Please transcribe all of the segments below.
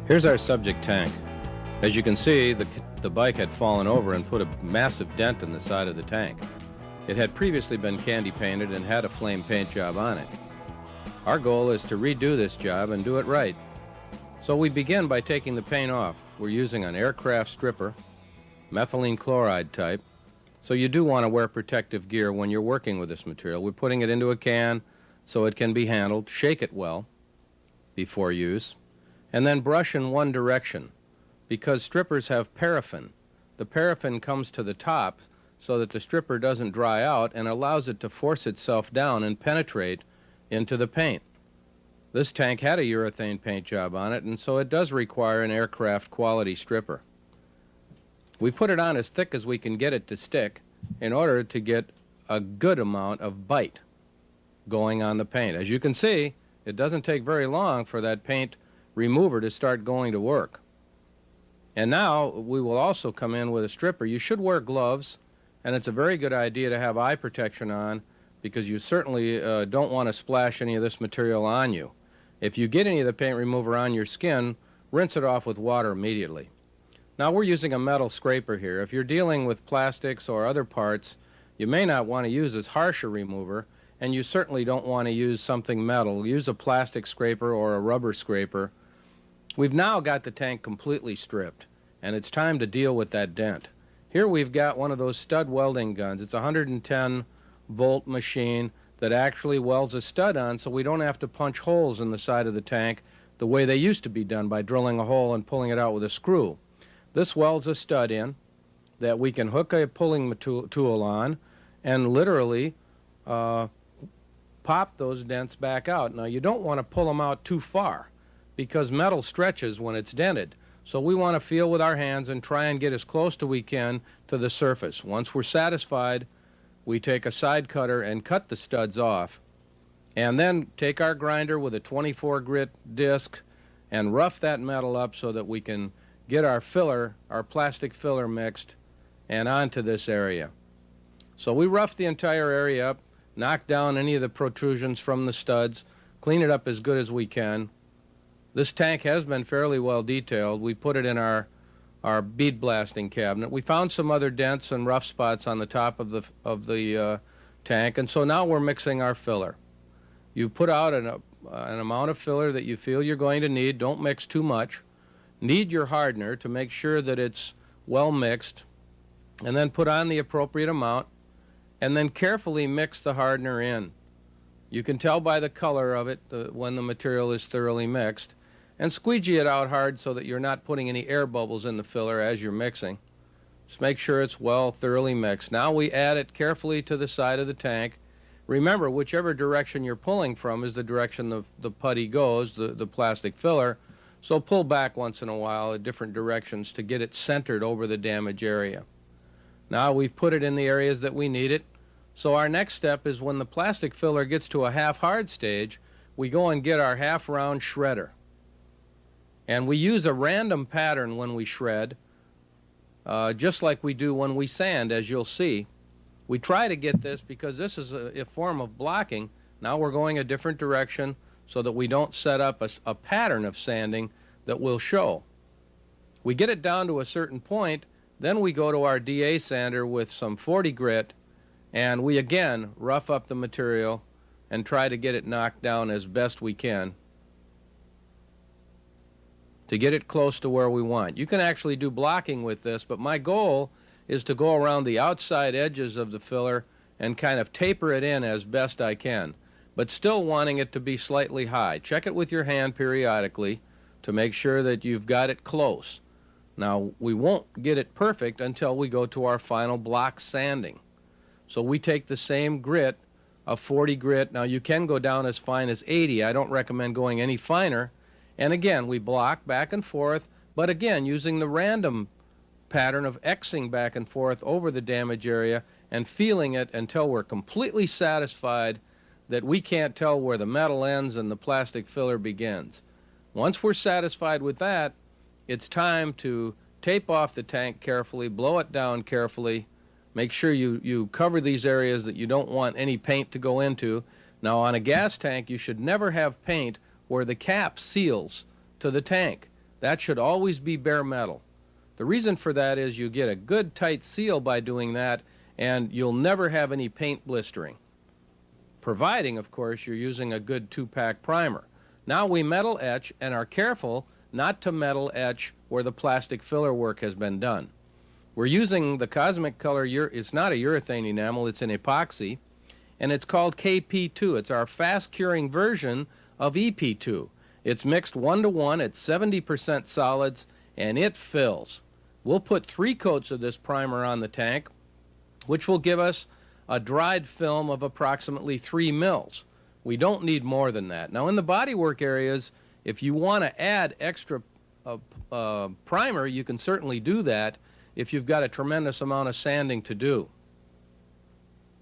Here's our subject tank. As you can see, the bike had fallen over and put a massive dent in the side of the tank. It had previously been candy painted and had a flame paint job on it. Our goal is to redo this job and do it right. So we begin by taking the paint off. We're using an aircraft stripper, methylene chloride type, so you do want to wear protective gear when you're working with this material. We're putting it into a can so it can be handled. Shake it well before use, and then brush in one direction. Because strippers have paraffin, the paraffin comes to the top so that the stripper doesn't dry out and allows it to force itself down and penetrate into the paint. This tank had a urethane paint job on it, and so it does require an aircraft quality stripper. We put it on as thick as we can get it to stick in order to get a good amount of bite going on the paint. As you can see, it doesn't take very long for that paint remover to start going to work. And now we will also come in with a stripper. You should wear gloves, and it's a very good idea to have eye protection on because you certainly don't want to splash any of this material on you. If you get any of the paint remover on your skin, rinse it off with water immediately. Now we're using a metal scraper here. If you're dealing with plastics or other parts, you may not want to use as harsh a remover, and you certainly don't want to use something metal. Use a plastic scraper or a rubber scraper. We've now got the tank completely stripped, and it's time to deal with that dent. Here we've got one of those stud welding guns. It's a 110-volt machine that actually welds a stud on so we don't have to punch holes in the side of the tank the way they used to be done by drilling a hole and pulling it out with a screw. This welds a stud in that we can hook a pulling tool on and literally pop those dents back out. Now you don't want to pull them out too far because metal stretches when it's dented. So we want to feel with our hands and try and get as close as we can to the surface. Once we're satisfied, we take a side cutter and cut the studs off, and then take our grinder with a 24 grit disc and rough that metal up so that we can get our filler, our plastic filler mixed and onto this area. So we rough the entire area up, knock down any of the protrusions from the studs, clean it up as good as we can. This tank has been fairly well detailed. We put it in our bead blasting cabinet. We found some other dents and rough spots on the top of the tank, and so now we're mixing our filler. You put out an amount of filler that you feel you're going to need. Don't mix too much. Knead your hardener to make sure that it's well mixed, and then put on the appropriate amount, and then carefully mix the hardener in. You can tell by the color of it when the material is thoroughly mixed. And squeegee it out hard so that you're not putting any air bubbles in the filler as you're mixing. Just make sure it's well thoroughly mixed. Now we add it carefully to the side of the tank. Remember, whichever direction you're pulling from is the direction the putty goes, the plastic filler. So pull back once in a while at different directions to get it centered over the damage area. Now we've put it in the areas that we need it. So our next step is when the plastic filler gets to a half-hard stage, we go and get our half-round shredder. And we use a random pattern when we shred, just like we do when we sand, as you'll see. We try to get this because this is a form of blocking. Now we're going a different direction so that we don't set up a pattern of sanding that will show. We get it down to a certain point, then we go to our DA sander with some 40 grit, and we again rough up the material and try to get it knocked down as best we can to get it close to where we want. You can actually do blocking with this, but my goal is to go around the outside edges of the filler and kind of taper it in as best I can, but still wanting it to be slightly high. Check it with your hand periodically to make sure that you've got it close. Now, we won't get it perfect until we go to our final block sanding. So we take the same grit, a 40 grit. Now, you can go down as fine as 80. I don't recommend going any finer. And again, we block back and forth, but again, using the random pattern of Xing back and forth over the damage area and feeling it until we're completely satisfied that we can't tell where the metal ends and the plastic filler begins. Once we're satisfied with that, it's time to tape off the tank carefully, blow it down carefully, make sure you cover these areas that you don't want any paint to go into. Now, on a gas tank, you should never have paint where the cap seals to the tank. That should always be bare metal. The reason for that is you get a good tight seal by doing that, and you'll never have any paint blistering. Providing, of course, you're using a good 2-pack primer. Now we metal etch and are careful not to metal etch where the plastic filler work has been done. We're using the Cosmic Color, it's not a urethane enamel, it's an epoxy, and it's called KP2. It's our fast-curing version of EP2. It's mixed 1-to-1 at 70% solids, and it fills. We'll put 3 coats of this primer on the tank, which will give us a dried film of approximately 3 mils. We don't need more than that. Now, in the bodywork areas, if you want to add extra primer, you can certainly do that if you've got a tremendous amount of sanding to do.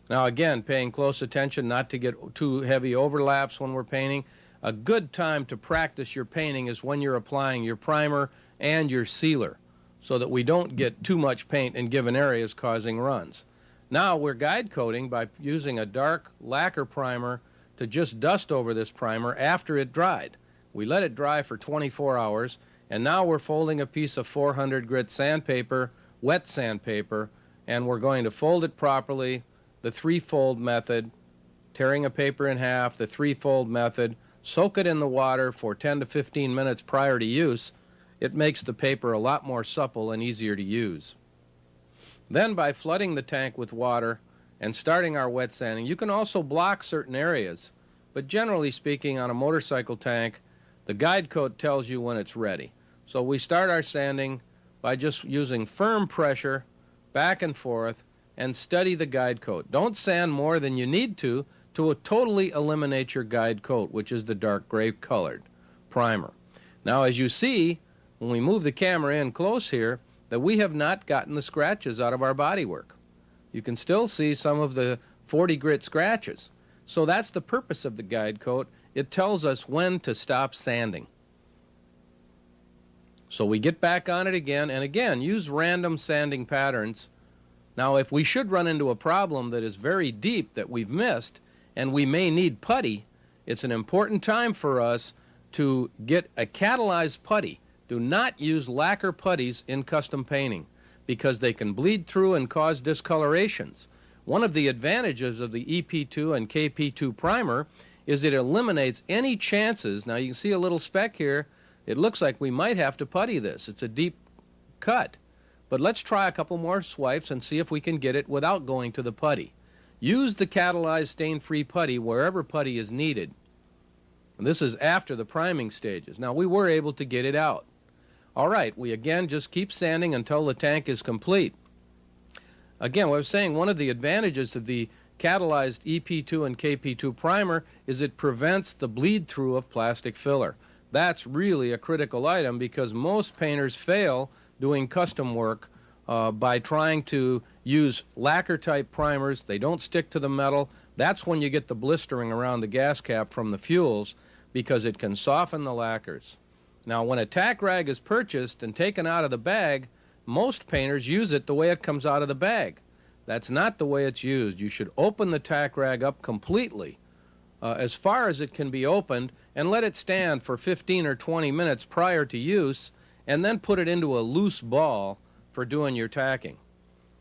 Now, again, paying close attention not to get too heavy overlaps when we're painting. A good time to practice your painting is when you're applying your primer and your sealer, so that we don't get too much paint in given areas causing runs. Now we're guide coating by using a dark lacquer primer to just dust over this primer after it dried. We let it dry for 24 hours, and now we're folding a piece of 400 grit sandpaper, wet sandpaper, and we're going to fold it properly, the 3-fold method, tearing a paper in half, the 3-fold method, soak it in the water for 10 to 15 minutes prior to use. It makes the paper a lot more supple and easier to use. Then by flooding the tank with water and starting our wet sanding, you can also block certain areas, but generally speaking on a motorcycle tank, the guide coat tells you when it's ready. So we start our sanding by just using firm pressure back and forth and steady the guide coat. Don't sand more than you need to totally eliminate your guide coat, which is the dark gray colored primer. Now, as you see, when we move the camera in close here, that we have not gotten the scratches out of our bodywork. You can still see some of the 40 grit scratches. So that's the purpose of the guide coat. It tells us when to stop sanding. So we get back on it again, and again, use random sanding patterns. Now, if we should run into a problem that is very deep that we've missed, and we may need putty, it's an important time for us to get a catalyzed putty. Do not use lacquer putties in custom painting because they can bleed through and cause discolorations. One of the advantages of the EP2 and KP2 primer is it eliminates any chances. Now you can see a little speck here. It looks like we might have to putty this. It's a deep cut. But let's try a couple more swipes and see if we can get it without going to the putty. Use the catalyzed stain-free putty wherever putty is needed. And this is after the priming stages. Now we were able to get it out. All right, we again just keep sanding until the tank is complete. Again, what I was saying, one of the advantages of the catalyzed EP2 and KP2 primer is it prevents the bleed through of plastic filler. That's really a critical item because most painters fail doing custom work by trying to use lacquer type primers. They don't stick to the metal. That's when you get the blistering around the gas cap from the fuels because it can soften the lacquers. Now when a tack rag is purchased and taken out of the bag, most painters use it the way it comes out of the bag. That's not the way it's used. You should open the tack rag up completely as far as it can be opened and let it stand for 15 or 20 minutes prior to use and then put it into a loose ball for doing your tacking.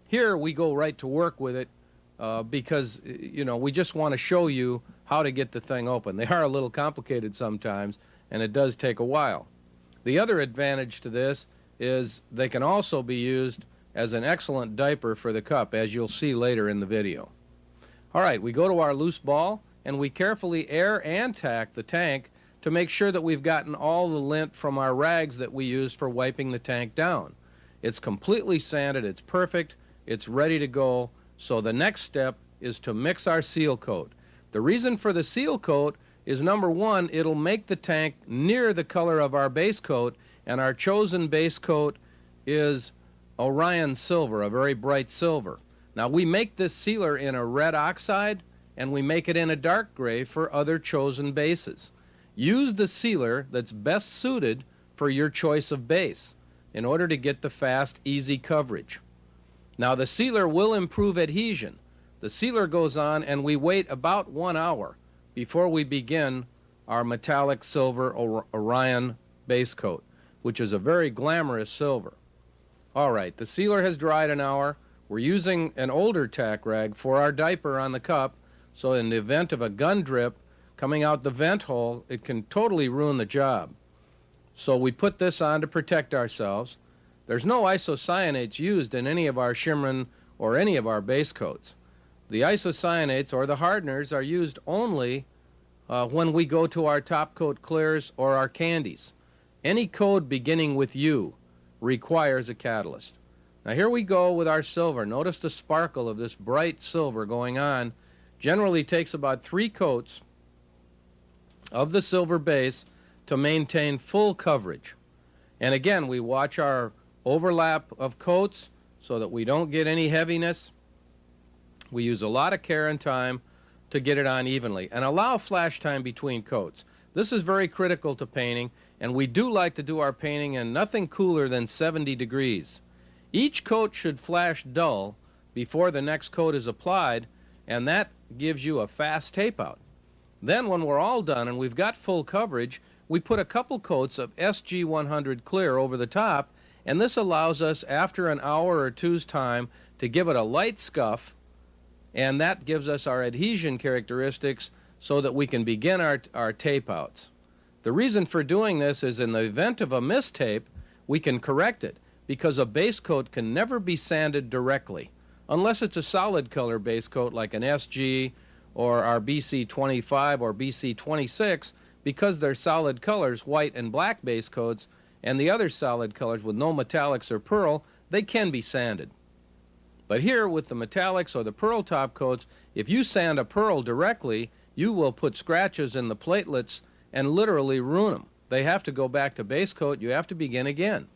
Here we go right to work with it because we just want to show you how to get the thing open. They are a little complicated sometimes and it does take a while. The other advantage to this is they can also be used as an excellent diaper for the cup, as you'll see later in the video. All right, we go to our loose ball and we carefully air and tack the tank to make sure that we've gotten all the lint from our rags that we used for wiping the tank down. It's completely sanded, it's perfect, it's ready to go. So the next step is to mix our seal coat. The reason for the seal coat is, number one, it'll make the tank near the color of our base coat, and our chosen base coat is Orion silver, a very bright silver. Now we make this sealer in a red oxide and we make it in a dark gray for other chosen bases. Use the sealer that's best suited for your choice of base in order to get the fast, easy coverage. Now the sealer will improve adhesion. The sealer goes on and we wait about 1 hour before we begin our metallic silver Orion base coat. which is a very glamorous silver. All right, the sealer has dried an hour. We're using an older tack rag for our diaper on the cup, so in the event of a gun drip coming out the vent hole, it can totally ruin the job. So we put this on to protect ourselves. There's no isocyanates used in any of our shimmerin or any of our base coats. The isocyanates or the hardeners are used only when we go to our top coat clears or our candies. Any code beginning with U requires a catalyst. Now here we go with our silver. Notice the sparkle of this bright silver going on. Generally takes about 3 coats of the silver base to maintain full coverage. And again, we watch our overlap of coats so that we don't get any heaviness. We use a lot of care and time to get it on evenly and allow flash time between coats. This is very critical to painting, and we do like to do our painting in nothing cooler than 70 degrees. Each coat should flash dull before the next coat is applied, and that gives you a fast tape out. Then when we're all done and we've got full coverage, we put a couple coats of SG100 clear over the top, and this allows us after an hour or two's time to give it a light scuff, and that gives us our adhesion characteristics so that we can begin our tape outs. The reason for doing this is in the event of a mistape, we can correct it because a base coat can never be sanded directly unless it's a solid color base coat like an SG or our BC25 or BC26, because they're solid colors, white and black base coats, and the other solid colors with no metallics or pearl, they can be sanded. But here with the metallics or the pearl top coats, if you sand a pearl directly, you will put scratches in the platelets and literally ruin them. They have to go back to base coat. You have to begin again.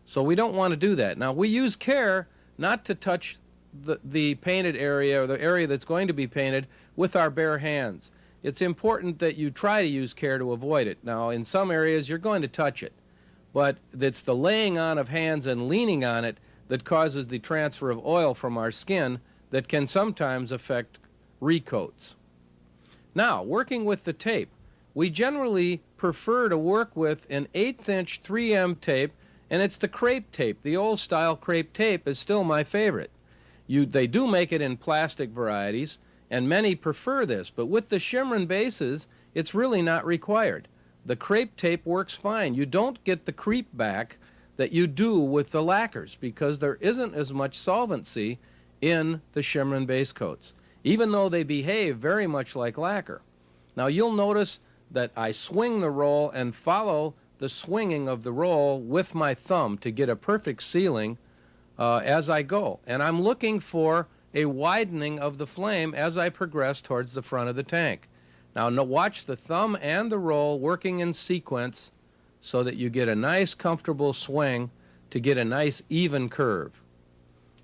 So we don't want to do that. Now we use care not to touch the painted area or the area that's going to be painted with our bare hands. It's important that you try to use care to avoid it. Now in some areas you're going to touch it, but it's the laying on of hands and leaning on it that causes the transfer of oil from our skin that can sometimes affect recoats. Now, working with the tape, we generally prefer to work with an 1/8 inch 3M tape, and it's the Crepe Tape. The old style Crepe Tape is still my favorite. They do make it in plastic varieties, and many prefer this, but with the shimmerin bases, it's really not required. The Crepe Tape works fine. You don't get the creep back that you do with the lacquers because there isn't as much solvency in the shimmerin base coats, even though they behave very much like lacquer. Now you'll notice that I swing the roll and follow the swinging of the roll with my thumb to get a perfect sealing as I go. And I'm looking for a widening of the flame as I progress towards the front of the tank. Now watch the thumb and the roll working in sequence so that you get a nice comfortable swing to get a nice even curve.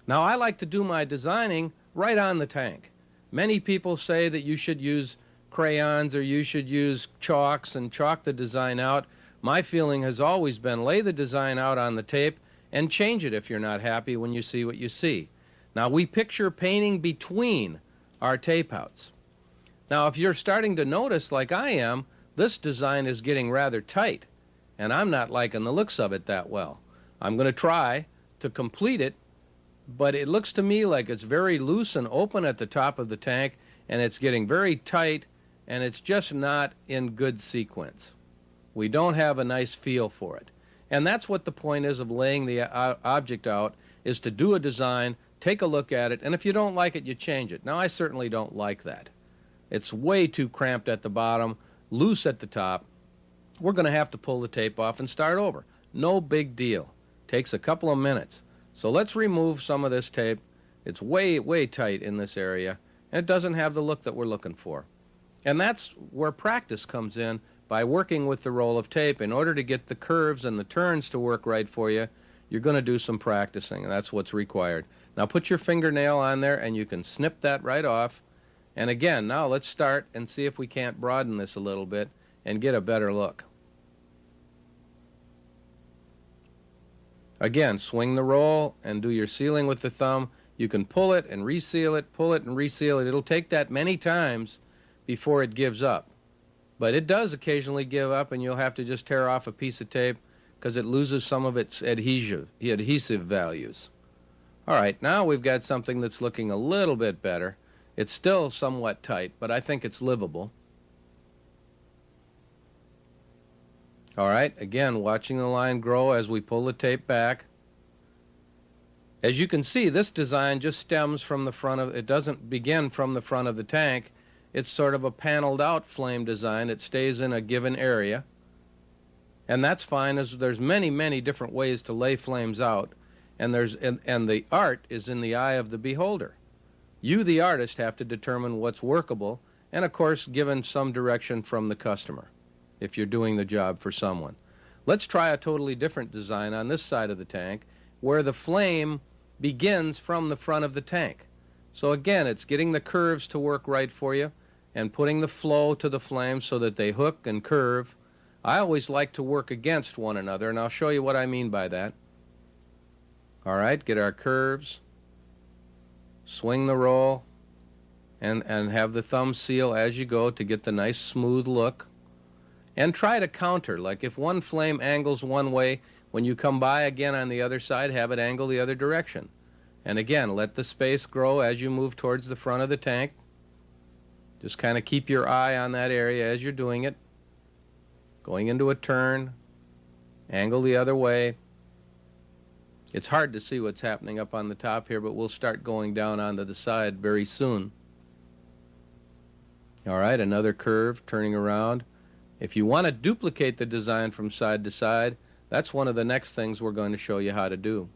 Now I like to do my designing right on the tank. Many people say that you should use crayons or you should use chalks and chalk the design out. My feeling has always been lay the design out on the tape and change it if you're not happy when you see what you see. Now we picture painting between our tape outs. Now if you're starting to notice like I am, this design is getting rather tight and I'm not liking the looks of it that well. I'm going to try to complete it, but it looks to me like it's very loose and open at the top of the tank and it's getting very tight and it's just not in good sequence. We don't have a nice feel for it. And that's what the point is of laying the object out, is to do a design, take a look at it, and if you don't like it, you change it. Now I certainly don't like that. It's way too cramped at the bottom, loose at the top. We're going to have to pull the tape off and start over. No big deal. Takes a couple of minutes. So let's remove some of this tape. It's way, way tight in this area, and it doesn't have the look that we're looking for. And that's where practice comes in, by working with the roll of tape. In order to get the curves and the turns to work right for you, you're going to do some practicing, and that's what's required. Now put your fingernail on there, and you can snip that right off. And again, now let's start and see if we can't broaden this a little bit and get a better look. Again, swing the roll and do your sealing with the thumb. You can pull it and reseal it, pull it and reseal it. It'll take that many times before it gives up. But it does occasionally give up, and you'll have to just tear off a piece of tape, because it loses some of its adhesive values. All right, now we've got something that's looking a little bit better. It's still somewhat tight, but I think it's livable. All right, again, watching the line grow as we pull the tape back. As you can see, this design just stems from the front of, it doesn't begin from the front of the tank. It's sort of a paneled out flame design. It stays in a given area. And that's fine, as there's many, many different ways to lay flames out. And the art is in the eye of the beholder. You, the artist, have to determine what's workable, and of course, given some direction from the customer, if you're doing the job for someone. Let's try a totally different design on this side of the tank, where the flame begins from the front of the tank. So again, it's getting the curves to work right for you and putting the flow to the flame so that they hook and curve. I always like to work against one another, and I'll show you what I mean by that. All right, get our curves, swing the roll, and have the thumb seal as you go to get the nice smooth look. And try to counter, like if one flame angles one way, when you come by again on the other side, have it angle the other direction. And again, let the space grow as you move towards the front of the tank. Just kind of keep your eye on that area as you're doing it. Going into a turn, angle the other way. It's hard to see what's happening up on the top here, but we'll start going down onto the side very soon. All right, another curve, turning around. If you want to duplicate the design from side to side, that's one of the next things we're going to show you how to do.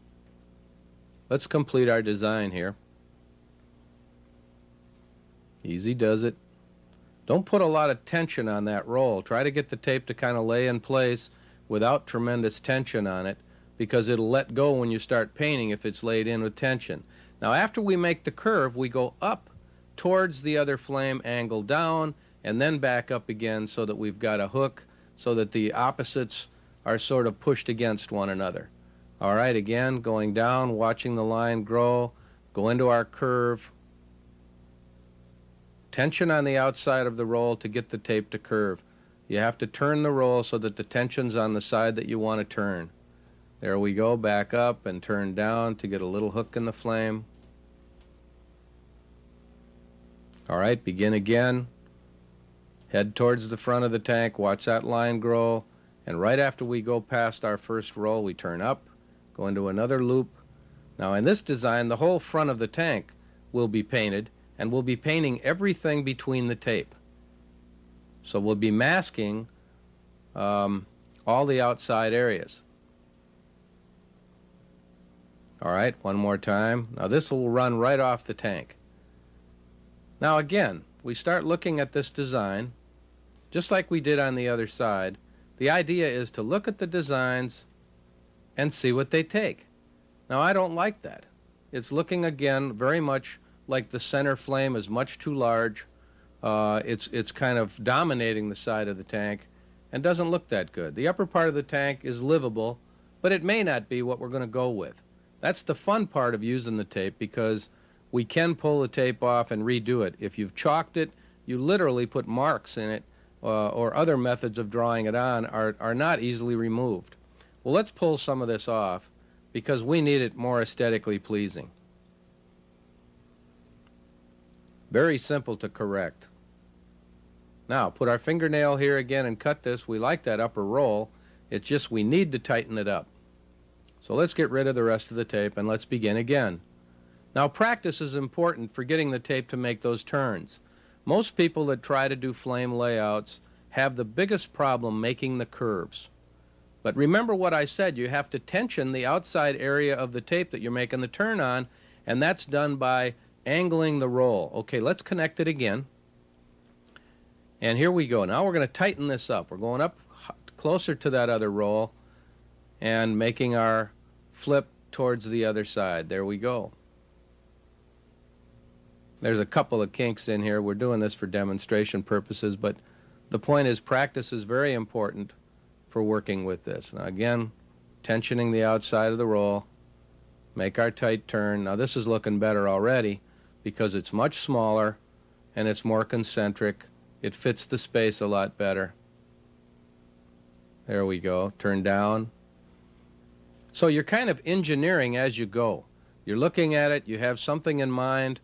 Let's complete our design here. Easy does it. Don't put a lot of tension on that roll. Try to get the tape to kind of lay in place without tremendous tension on it, because it'll let go when you start painting if it's laid in with tension. Now after we make the curve, we go up towards the other flame, angle down, and then back up again so that we've got a hook so that the opposites are sort of pushed against one another. All right, again, going down, watching the line grow, go into our curve. Tension on the outside of the roll to get the tape to curve. You have to turn the roll so that the tension's on the side that you want to turn. There we go, back up and turn down to get a little hook in the flame. All right, begin again. Head towards the front of the tank, watch that line grow, and right after we go past our first roll, we turn up, go into another loop. Now in this design, the whole front of the tank will be painted, and we'll be painting everything between the tape. So we'll be masking all the outside areas. All right, one more time. Now this will run right off the tank. Now again, we start looking at this design, just like we did on the other side. The idea is to look at the designs and see what they take. Now I don't like that. It's looking again very much like the center flame is much too large. It's kind of dominating the side of the tank and doesn't look that good. The upper part of the tank is livable, but it may not be what we're going to go with. That's the fun part of using the tape, because we can pull the tape off and redo it. If you've chalked it, you literally put marks in it, or other methods of drawing it on are not easily removed. Well, let's pull some of this off because we need it more aesthetically pleasing. Very simple to correct. Now, put our fingernail here again and cut this. We like that upper roll. It's just we need to tighten it up. So let's get rid of the rest of the tape and let's begin again. Now, practice is important for getting the tape to make those turns. Most people that try to do flame layouts have the biggest problem making the curves. But remember what I said, you have to tension the outside area of the tape that you're making the turn on, and that's done by angling the roll. Okay, let's connect it again. And here we go. Now we're going to tighten this up. We're going up closer to that other roll and making our flip towards the other side. There we go. There's a couple of kinks in here. We're doing this for demonstration purposes, but the point is practice is very important for working with this. Now again, tensioning the outside of the roll, make our tight turn. Now this is looking better already because it's much smaller and it's more concentric. It fits the space a lot better. There we go. Turn down. So you're kind of engineering as you go. You're looking at it, you have something in mind,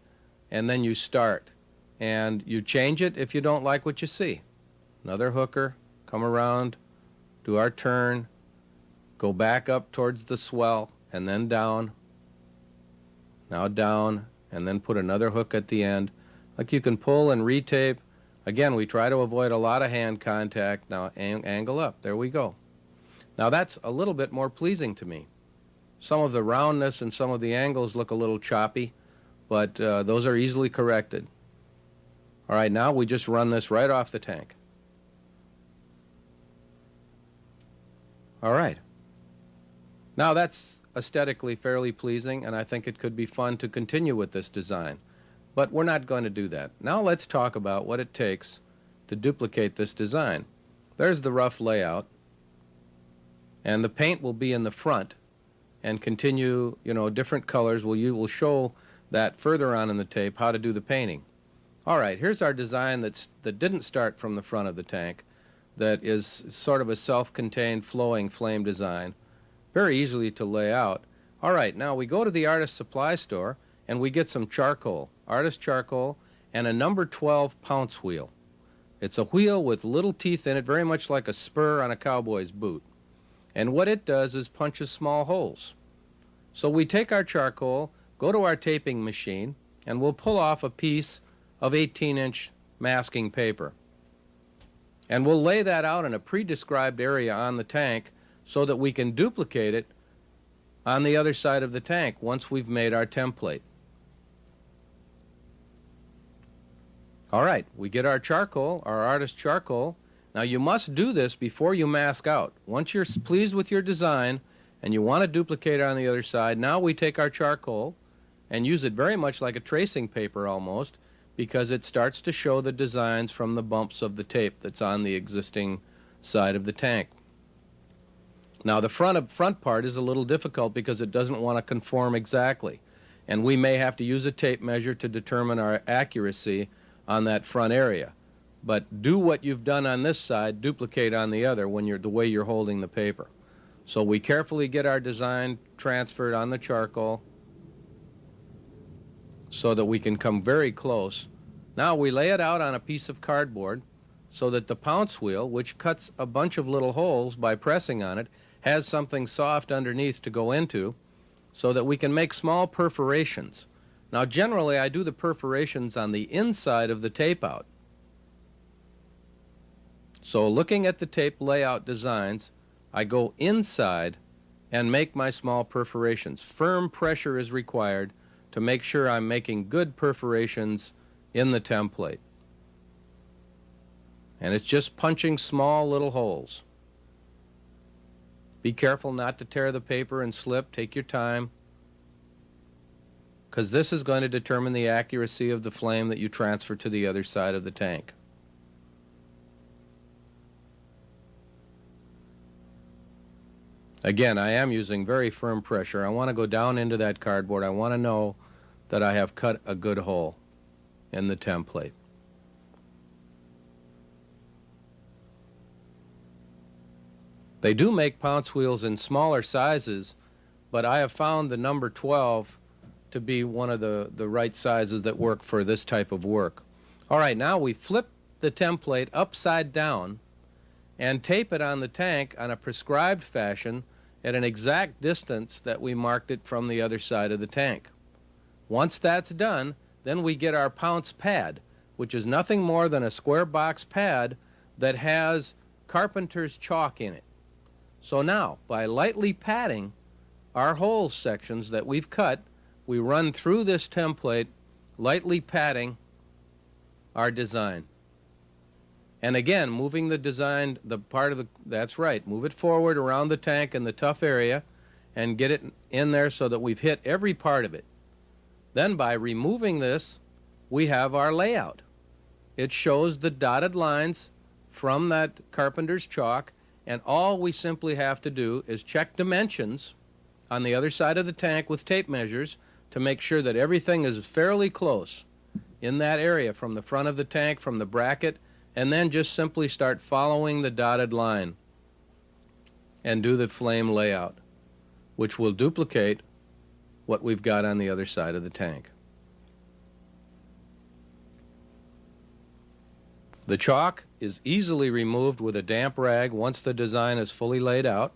and then you start. And you change it if you don't like what you see. Another hooker, come around, do our turn, go back up towards the swell, and then down. Now down, and then put another hook at the end. Like you can pull and retape. Again, we try to avoid a lot of hand contact. Now angle up. There we go. Now that's a little bit more pleasing to me. Some of the roundness and some of the angles look a little choppy, but those are easily corrected. All right, now we just run this right off the tank. All right. Now that's aesthetically fairly pleasing, and I think it could be fun to continue with this design. But we're not going to do that. Now let's talk about what it takes to duplicate this design. There's the rough layout, and the paint will be in the front and continue, different colors. We'll show that further on in the tape, how to do the painting. All right, here's our design that didn't start from the front of the tank, that is sort of a self-contained flowing flame design, very easily to lay out. All right, now we go to the artist supply store and we get some charcoal, artist charcoal, and a number 12 pounce wheel. It's a wheel with little teeth in it, very much like a spur on a cowboy's boot. And what it does is punches small holes. So we take our charcoal, go to our taping machine, and we'll pull off a piece of 18-inch masking paper. And we'll lay that out in a pre-described area on the tank so that we can duplicate it on the other side of the tank once we've made our template. All right, we get our charcoal, our artist charcoal. Now you must do this before you mask out. Once you're pleased with your design and you want to duplicate it on the other side, now we take our charcoal and use it very much like a tracing paper almost, because it starts to show the designs from the bumps of the tape that's on the existing side of the tank. Now the front part is a little difficult because it doesn't want to conform exactly, and we may have to use a tape measure to determine our accuracy on that front area. But do what you've done on this side, duplicate on the other when the way you're holding the paper. So we carefully get our design transferred on the charcoal so that we can come very close. Now we lay it out on a piece of cardboard so that the pounce wheel, which cuts a bunch of little holes by pressing on it, has something soft underneath to go into so that we can make small perforations. Now generally I do the perforations on the inside of the tape out. So looking at the tape layout designs, I go inside and make my small perforations. Firm pressure is required to make sure I'm making good perforations in the template. And it's just punching small little holes. Be careful not to tear the paper and slip. Take your time, because this is going to determine the accuracy of the flame that you transfer to the other side of the tank. Again, I am using very firm pressure. I want to go down into that cardboard. I want to know that I have cut a good hole in the template. They do make pounce wheels in smaller sizes, but I have found the number 12 to be one of the right sizes that work for this type of work. All right, now we flip the template upside down and tape it on the tank on a prescribed fashion at an exact distance that we marked it from the other side of the tank. Once that's done, then we get our pounce pad, which is nothing more than a square box pad that has carpenter's chalk in it. So now, by lightly patting our hole sections that we've cut, we run through this template, lightly patting our design. And again, moving the design, that's right, move it forward around the tank in the tough area and get it in there so that we've hit every part of it. Then by removing this, we have our layout. It shows the dotted lines from that carpenter's chalk, and all we simply have to do is check dimensions on the other side of the tank with tape measures to make sure that everything is fairly close in that area from the front of the tank, from the bracket, and then just simply start following the dotted line and do the flame layout. which will duplicate what we've got on the other side of the tank. The chalk is easily removed with a damp rag once the design is fully laid out.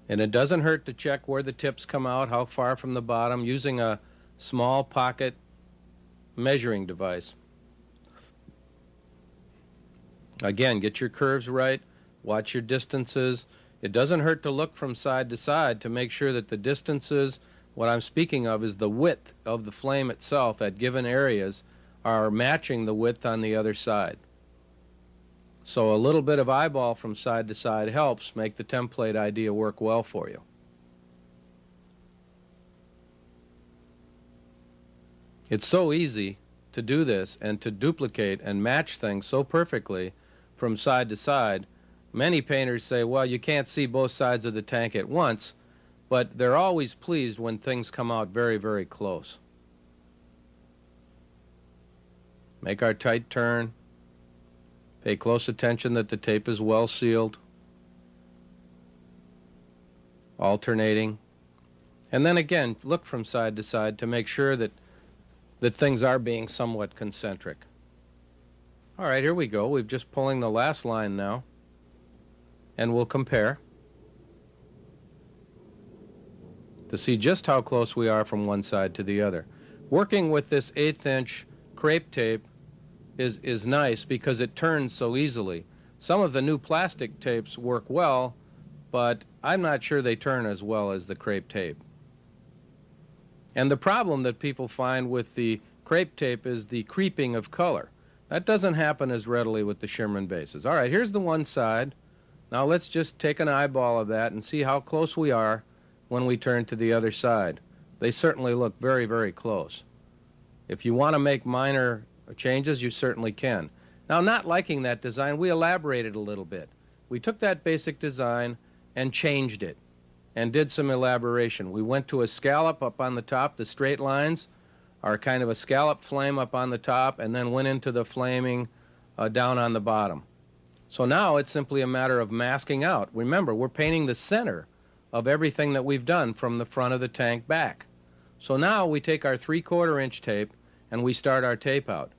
And it doesn't hurt to check where the tips come out, how far from the bottom, using a small pocket measuring device. Again, get your curves right, watch your distances. It doesn't hurt to look from side to side to make sure that the distances, what I'm speaking of is the width of the flame itself at given areas, are matching the width on the other side. So a little bit of eyeball from side to side helps make the template idea work well for you. It's so easy to do this and to duplicate and match things so perfectly from side to side. Many painters say, well, you can't see both sides of the tank at once, but they're always pleased when things come out very, very close. Make our tight turn. Pay close attention that the tape is well sealed. Alternating. And then again, look from side to side to make sure that things are being somewhat concentric. All right, here we go. We're just pulling the last line now. And we'll compare to see just how close we are from one side to the other. Working with this 1/8 inch crepe tape is nice because it turns so easily. Some of the new plastic tapes work well, but I'm not sure they turn as well as the crepe tape. And the problem that people find with the crepe tape is the creeping of color. That doesn't happen as readily with the Shimmerin bases. All right, here's the one side. Now let's just take an eyeball of that and see how close we are when we turn to the other side. They certainly look very, very close. If you want to make minor changes, you certainly can. Now, not liking that design, we elaborated a little bit. We took that basic design and changed it and did some elaboration. We went to a scallop up on the top. The straight lines are kind of a scallop flame up on the top, and then went into the flaming down on the bottom. So now it's simply a matter of masking out. Remember, we're painting the center of everything that we've done from the front of the tank back. So now we take our 3/4 inch tape and we start our tape out.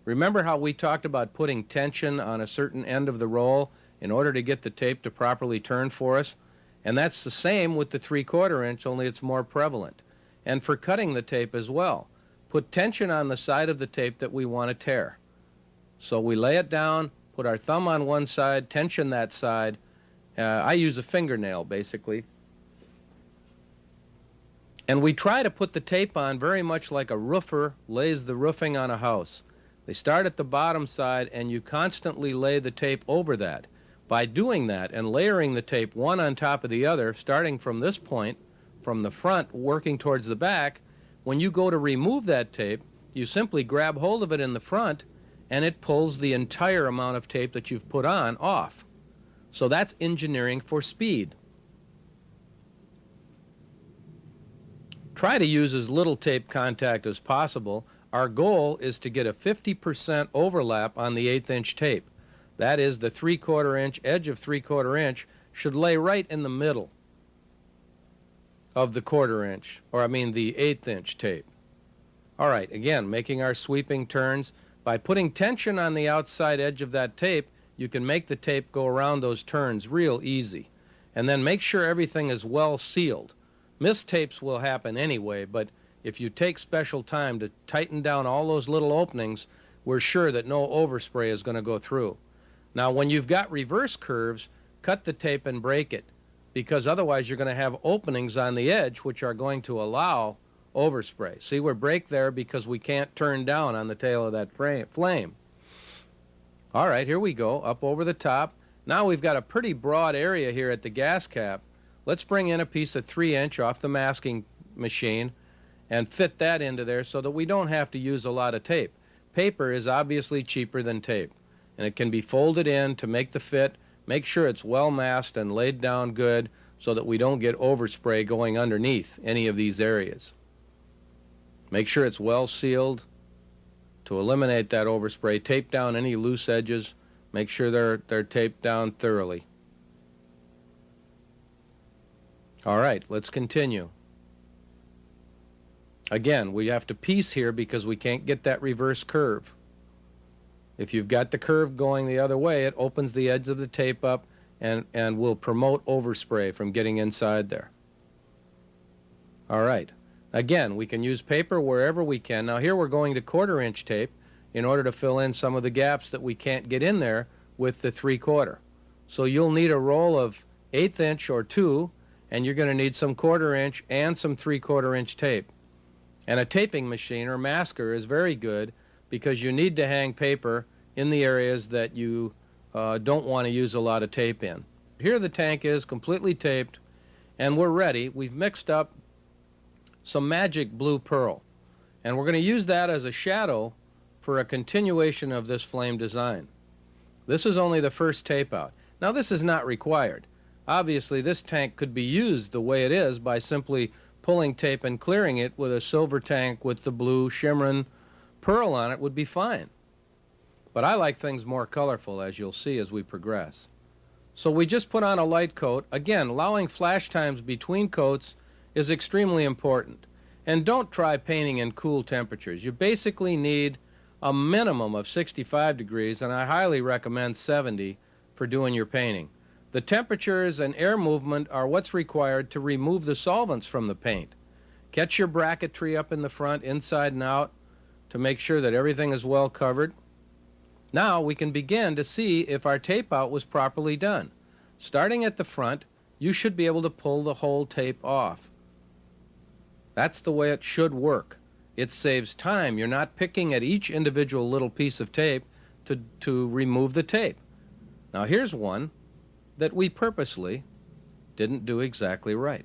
Remember how we talked about putting tension on a certain end of the roll in order to get the tape to properly turn for us? And that's the same with the 3/4 inch, only it's more prevalent. And for cutting the tape as well. Put tension on the side of the tape that we want to tear. So we lay it down, put our thumb on one side, tension that side. I use a fingernail, basically. And we try to put the tape on very much like a roofer lays the roofing on a house. They start at the bottom side, and you constantly lay the tape over that. By doing that and layering the tape one on top of the other, starting from this point, from the front, working towards the back, when you go to remove that tape, you simply grab hold of it in the front, and it pulls the entire amount of tape that you've put on off. So that's engineering for speed. Try to use as little tape contact as possible. Our goal is to get a 50% overlap on the 1/8 inch tape. That is, the 3/4 inch, edge of 3/4 inch should lay right in the middle of the 1/4 inch, or I mean the 1/8 inch tape. All right, again, making our sweeping turns. By putting tension on the outside edge of that tape, you can make the tape go around those turns real easy. And then make sure everything is well sealed. Mistapes will happen anyway, but if you take special time to tighten down all those little openings, we're sure that no overspray is going to go through. Now, when you've got reverse curves, cut the tape and break it, because otherwise you're going to have openings on the edge which are going to allow overspray. See, we're break there because we can't turn down on the tail of that flame. All right, here we go, up over the top. Now we've got a pretty broad area here at the gas cap. Let's bring in a piece of 3 inch off the masking machine and fit that into there so that we don't have to use a lot of tape. Paper is obviously cheaper than tape, and it can be folded in to make the fit. Make sure it's well masked and laid down good so that we don't get overspray going underneath any of these areas. Make sure it's well sealed to eliminate that overspray. Tape down any loose edges. Make sure they're taped down thoroughly. All right, let's continue. Again, we have to piece here because we can't get that reverse curve. If you've got the curve going the other way, it opens the edge of the tape up and will promote overspray from getting inside there. All right. Again, we can use paper wherever we can. Now here we're going to 1/4 inch tape in order to fill in some of the gaps that we can't get in there with the 3/4. So you'll need a roll of 1/8 inch or 2, and you're going to need some 1/4 inch and some 3/4 inch tape. And a taping machine or masker is very good because you need to hang paper in the areas that you don't want to use a lot of tape in. Here the tank is completely taped, and we're ready. We've mixed up some magic blue pearl, and we're going to use that as a shadow for a continuation of this flame design. This is only the first tape out. Now this is not required. Obviously this tank could be used the way it is by simply pulling tape and clearing it with a silver tank with the blue shimmering pearl on it would be fine. But I like things more colorful, as you'll see as we progress. So we just put on a light coat. Again, allowing flash times between coats is extremely important. And don't try painting in cool temperatures. You basically need a minimum of 65 degrees, and I highly recommend 70 for doing your painting. The temperatures and air movement are what's required to remove the solvents from the paint. Catch your bracketry up in the front, inside and out, to make sure that everything is well covered. Now we can begin to see if our tape out was properly done. Starting at the front, you should be able to pull the whole tape off. That's the way it should work. It saves time. You're not picking at each individual little piece of tape to remove the tape. Now here's one that we purposely didn't do exactly right.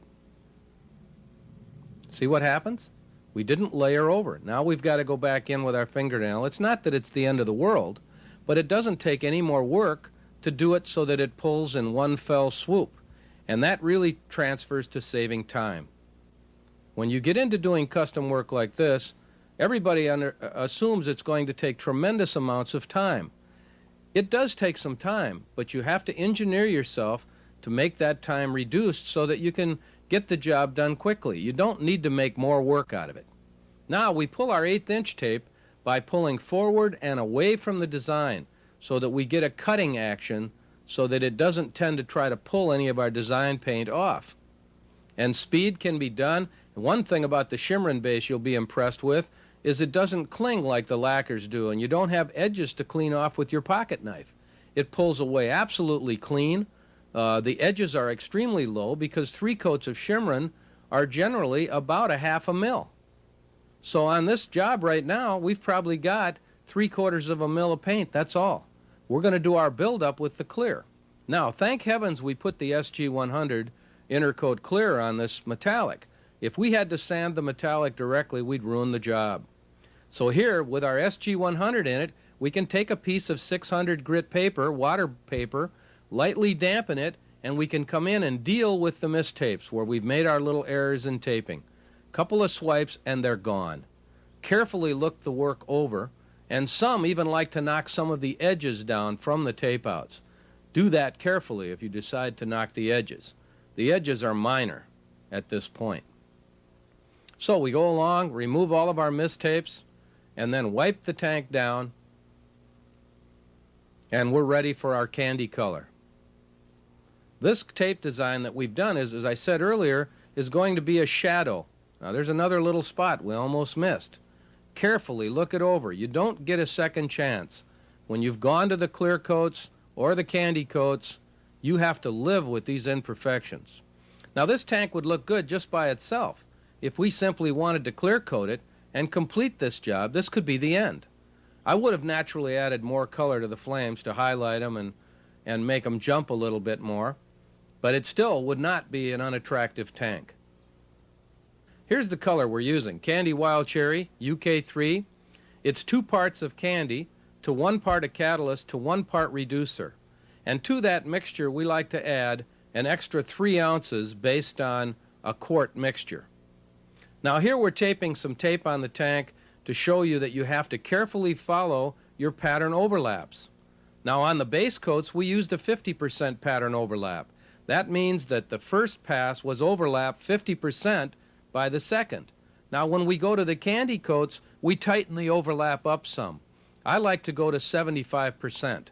See what happens? We didn't layer over. Now we've got to go back in with our fingernail. It's not that it's the end of the world, but it doesn't take any more work to do it so that it pulls in one fell swoop. And that really transfers to saving time. When you get into doing custom work like this, everybody assumes it's going to take tremendous amounts of time. It does take some time, but you have to engineer yourself to make that time reduced so that you can get the job done quickly. You don't need to make more work out of it. Now we pull our 1/8 inch tape by pulling forward and away from the design so that we get a cutting action so that it doesn't tend to try to pull any of our design paint off. And speed can be done. One thing about the shimmering base you'll be impressed with is it doesn't cling like the lacquers do, and you don't have edges to clean off with your pocket knife. It pulls away absolutely clean. The edges are extremely low because 3 coats of shimmering are generally about 1/2 mil. So on this job right now, we've probably got 3/4 mil of paint, that's all. We're going to do our build-up with the clear. Now, thank heavens we put the SG100 Intercoat Clear on this metallic. If we had to sand the metallic directly, we'd ruin the job. So here, with our SG100 in it, we can take a piece of 600 grit paper, water paper, lightly dampen it, and we can come in and deal with the mistapes where we've made our little errors in taping. Couple of swipes and they're gone. Carefully look the work over, and some even like to knock some of the edges down from the tape outs. Do that carefully if you decide to knock the edges. The edges are minor at this point. So we go along, remove all of our mistapes, and then wipe the tank down, and we're ready for our candy color. This tape design that we've done is, as I said earlier, is going to be a shadow. Now there's another little spot we almost missed. Carefully look it over. You don't get a second chance. When you've gone to the clear coats or the candy coats, you have to live with these imperfections. Now this tank would look good just by itself. If we simply wanted to clear coat it and complete this job, this could be the end. I would have naturally added more color to the flames to highlight them and make them jump a little bit more, but it still would not be an unattractive tank. Here's the color we're using. Candy Wild Cherry, UK3. It's 2 parts of candy to 1 part of catalyst to 1 part reducer. And to that mixture, we like to add an extra 3 ounces based on a quart mixture. Now here we're taping some tape on the tank to show you that you have to carefully follow your pattern overlaps. Now on the base coats, we used a 50% pattern overlap. That means that the first pass was overlapped 50% by the second. Now when we go to the candy coats, we tighten the overlap up some. I like to go to 75%.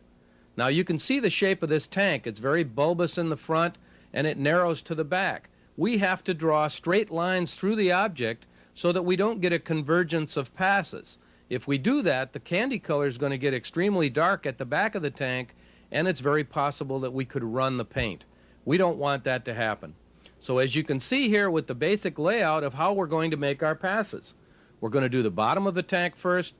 Now you can see the shape of this tank. It's very bulbous in the front and it narrows to the back. We have to draw straight lines through the object so that we don't get a convergence of passes. If we do that, the candy color is going to get extremely dark at the back of the tank, and it's very possible that we could run the paint. We don't want that to happen. So as you can see here with the basic layout of how we're going to make our passes, we're going to do the bottom of the tank first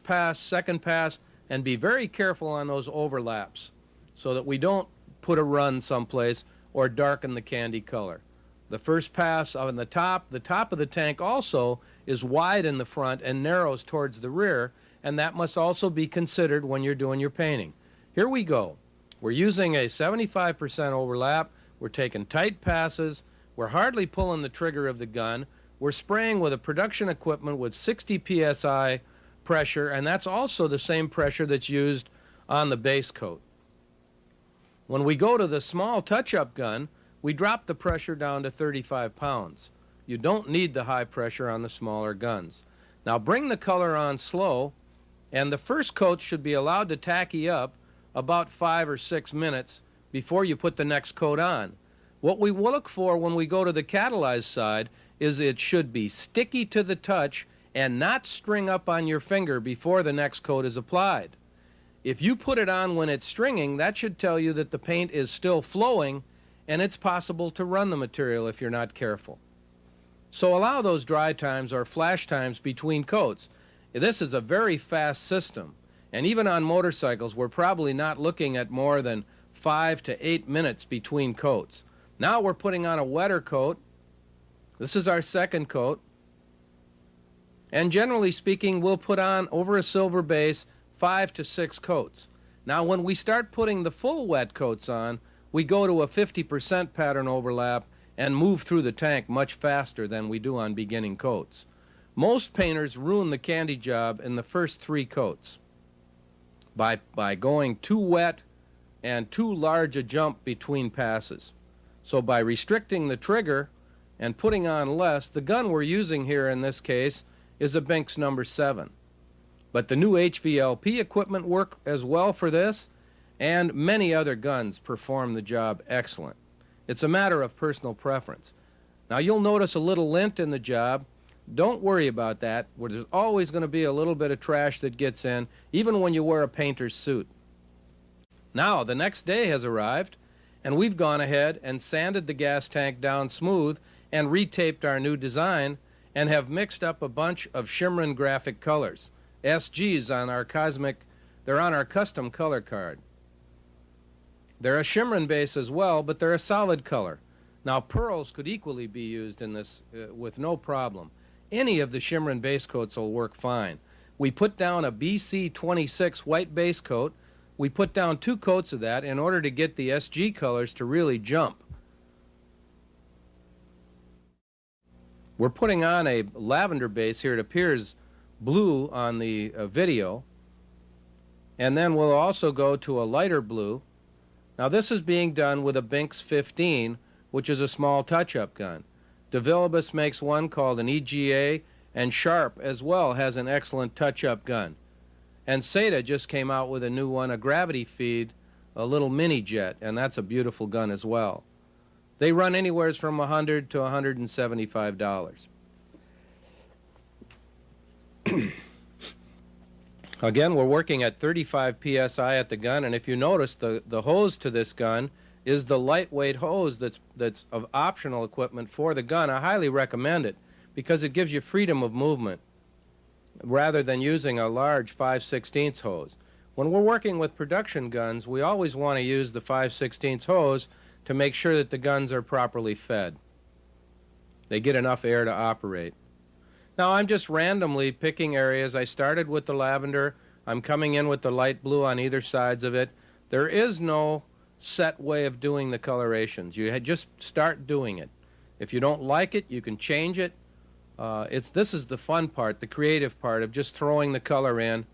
pass, second pass, and be very careful on those overlaps so that we don't put a run someplace or darken the candy color. The first pass on the top of the tank also is wide in the front and narrows towards the rear, and that must also be considered when you're doing your painting. Here we go. We're using a 75% overlap. We're taking tight passes. We're hardly pulling the trigger of the gun. We're spraying with a production equipment with 60 psi pressure, and that's also the same pressure that's used on the base coat. When we go to the small touch-up gun, we drop the pressure down to 35 pounds. You don't need the high pressure on the smaller guns. Now bring the color on slow, and the first coat should be allowed to tacky up about 5 or 6 minutes before you put the next coat on. What we look for when we go to the catalyzed side is it should be sticky to the touch and not string up on your finger before the next coat is applied. If you put it on when it's stringing, that should tell you that the paint is still flowing, and it's possible to run the material if you're not careful. So allow those dry times or flash times between coats. This is a very fast system, and even on motorcycles we're probably not looking at more than 5 to 8 minutes between coats. Now we're putting on a wetter coat. This is our second coat, and generally speaking we'll put on over a silver base 5 to 6 coats. Now when we start putting the full wet coats on, we go to a 50% pattern overlap and move through the tank much faster than we do on beginning coats. Most painters ruin the candy job in the first 3 coats by going too wet and too large a jump between passes. So by restricting the trigger and putting on less, the gun we're using here in this case is a Binks number 7. But the new HVLP equipment work as well for this, and many other guns perform the job excellent. It's a matter of personal preference. Now you'll notice a little lint in the job. Don't worry about that. There's always going to be a little bit of trash that gets in, even when you wear a painter's suit. Now the next day has arrived, and we've gone ahead and sanded the gas tank down smooth and retaped our new design and have mixed up a bunch of shimmering graphic colors. SGs on our they're on our custom color card. They're a shimmering base as well, but they're a solid color. Now pearls could equally be used in this with no problem. Any of the shimmering base coats will work fine. We put down a BC26 white base coat. We put down 2 coats of that in order to get the SG colors to really jump. We're putting on a lavender base here. It appears blue on the video, and then we'll also go to a lighter blue. Now this is being done with a Binks 15, which is a small touch-up gun. DeVilibus makes one called an EGA, and Sharp as well has an excellent touch-up gun. And Seda just came out with a new one, a gravity feed, a little mini jet, and that's a beautiful gun as well. They run anywhere from $100 to $175. Again, we're working at 35 psi at the gun, and if you notice, the hose to this gun is the lightweight hose that's of optional equipment for the gun. I highly recommend it because it gives you freedom of movement rather than using a large 5/16 hose. When we're working with production guns, we always want to use the 5/16 hose to make sure that the guns are properly fed. They get enough air to operate. Now I'm just randomly picking areas. I started with the lavender. I'm coming in with the light blue on either sides of it. There is no set way of doing the colorations. You just start doing it. If you don't like it, you can change it. This is the fun part, the creative part of just throwing the color in.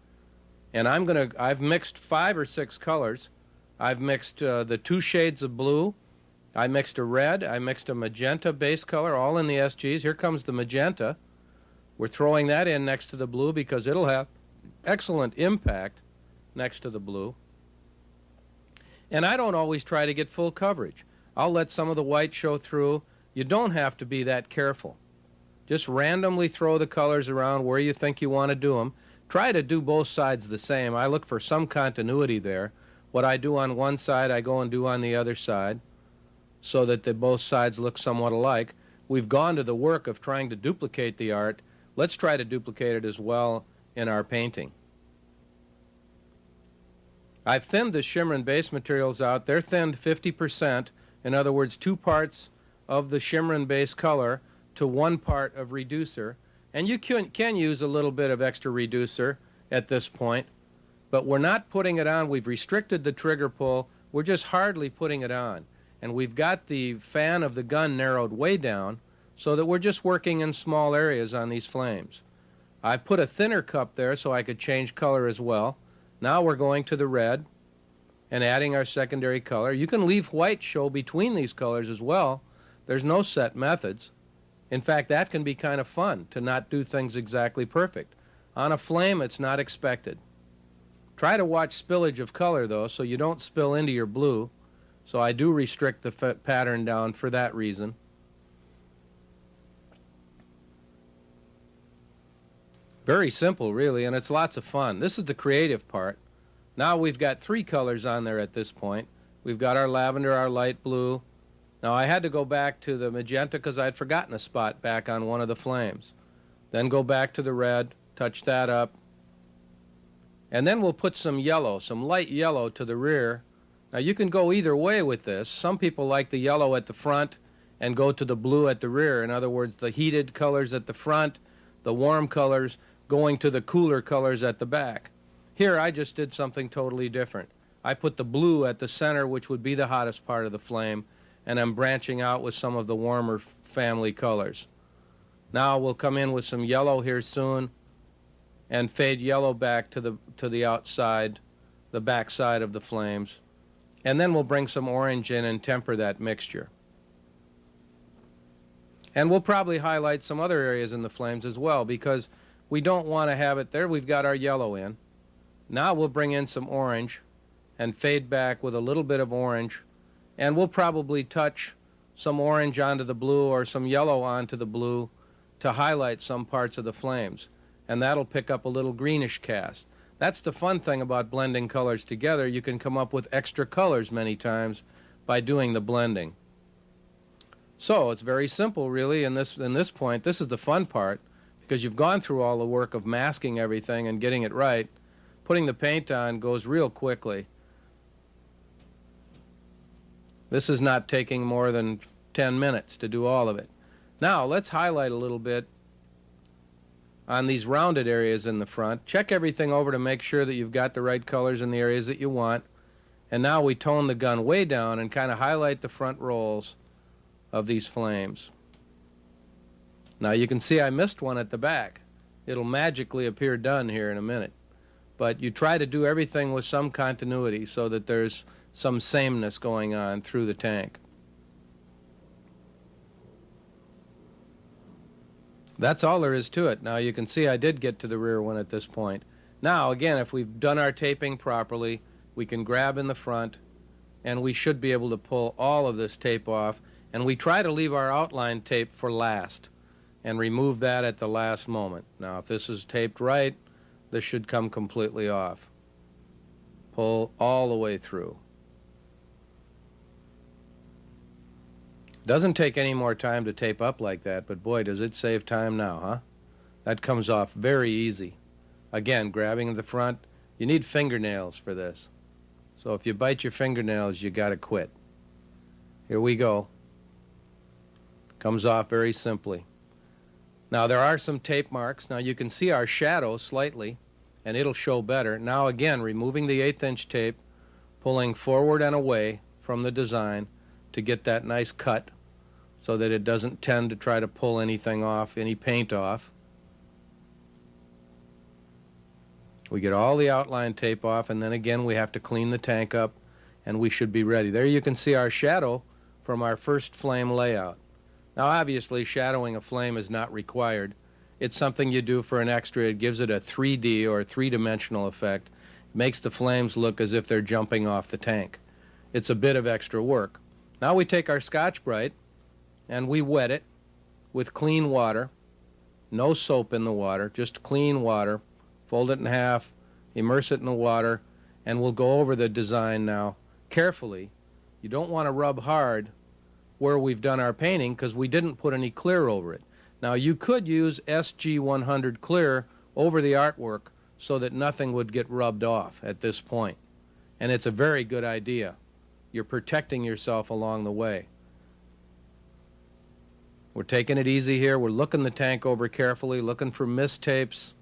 And I've mixed 5 or 6 colors. I've mixed the 2 shades of blue, I mixed a red, I mixed a magenta base color, all in the SGs. Here comes the magenta. We're throwing that in next to the blue because it'll have excellent impact next to the blue. And I don't always try to get full coverage. I'll let some of the white show through. You don't have to be that careful. Just randomly throw the colors around where you think you want to do them. Try to do both sides the same. I look for some continuity there. What I do on one side, I go and do on the other side, so that both sides look somewhat alike. We've gone to the work of trying to duplicate the art. Let's try to duplicate it as well in our painting. I've thinned the shimmer and base materials out. They're thinned 50%. In other words, 2 parts of the shimmer and base color to 1 part of reducer. And you can use a little bit of extra reducer at this point, but we're not putting it on. We've restricted the trigger pull. We're just hardly putting it on. And we've got the fan of the gun narrowed way down so that we're just working in small areas on these flames. I put a thinner cup there so I could change color as well. Now we're going to the red and adding our secondary color. You can leave white show between these colors as well. There's no set methods. In fact, that can be kind of fun, to not do things exactly perfect. On a flame, it's not expected. Try to watch spillage of color, though, so you don't spill into your blue. So I do restrict the pattern down for that reason. Very simple, really, and it's lots of fun. This is the creative part. Now we've got 3 colors on there at this point. We've got our lavender, our light blue. Now I had to go back to the magenta because I'd forgotten a spot back on one of the flames. Then go back to the red, touch that up. And then we'll put some yellow, some light yellow to the rear. Now you can go either way with this. Some people like the yellow at the front and go to the blue at the rear. In other words, the heated colors at the front, the warm colors going to the cooler colors at the back. Here I just did something totally different. I put the blue at the center, which would be the hottest part of the flame, and I'm branching out with some of the warmer family colors. Now we'll come in with some yellow here soon and fade yellow back to the outside, the back side of the flames. And then we'll bring some orange in and temper that mixture. And we'll probably highlight some other areas in the flames as well, because we don't want to have it there. We've got our yellow in. Now we'll bring in some orange and fade back with a little bit of orange. And we'll probably touch some orange onto the blue or some yellow onto the blue to highlight some parts of the flames. And that'll pick up a little greenish cast. That's the fun thing about blending colors together. You can come up with extra colors many times by doing the blending. So it's very simple, really, in this point. This is the fun part, because you've gone through all the work of masking everything and getting it right. Putting the paint on goes real quickly. This is not taking more than 10 minutes to do all of it. Now let's highlight a little bit on these rounded areas in the front. Check everything over to make sure that you've got the right colors in the areas that you want. And now we tone the gun way down and kind of highlight the front rolls of these flames. Now you can see I missed one at the back. It'll magically appear done here in a minute. But you try to do everything with some continuity so that there's some sameness going on through the tank. That's all there is to it. Now you can see I did get to the rear one at this point. Now again, if we've done our taping properly, we can grab in the front and we should be able to pull all of this tape off. And we try to leave our outline tape for last and remove that at the last moment. Now if this is taped right, this should come completely off. Pull all the way through. Doesn't take any more time to tape up like that, but boy, does it save time now, huh? That comes off very easy. Again, grabbing the front. You need fingernails for this. So if you bite your fingernails, you gotta quit. Here we go. Comes off very simply. Now there are some tape marks. Now you can see our shadow slightly, and it'll show better. Now again, removing the 1/8 inch tape, pulling forward and away from the design to get that nice cut so that it doesn't tend to try to pull anything off, any paint off. We get all the outline tape off, and then again we have to clean the tank up, and we should be ready. There you can see our shadow from our first flame layout. Now obviously shadowing a flame is not required. It's something you do for an extra. It gives it a 3D or three-dimensional effect. It makes the flames look as if they're jumping off the tank. It's a bit of extra work. Now we take our Scotch-Brite and we wet it with clean water. No soap in the water, just clean water. Fold it in half, immerse it in the water, and we'll go over the design now carefully. You don't want to rub hard where we've done our painting because we didn't put any clear over it. Now you could use SG100 clear over the artwork so that nothing would get rubbed off at this point. And it's a very good idea. You're protecting yourself along the way. We're taking it easy here. We're looking the tank over carefully, looking for mistapes,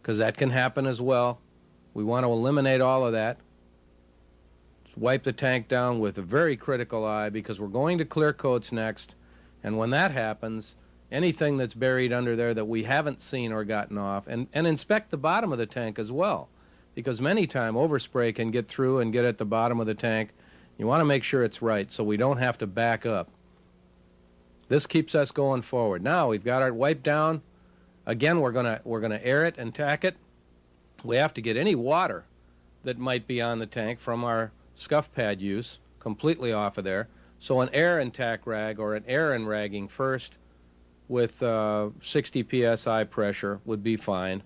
because that can happen as well. We want to eliminate all of that. Just wipe the tank down with a very critical eye because we're going to clear coats next. And when that happens, anything that's buried under there that we haven't seen or gotten off, and inspect the bottom of the tank as well, because many times overspray can get through and get at the bottom of the tank. You want to make sure it's right so we don't have to back up. This keeps us going forward. Now we've got our wipe down. Again, we're gonna air it and tack it. We have to get any water that might be on the tank from our scuff pad use completely off of there. So an air and tack rag or an air and ragging first with 60 psi pressure would be fine.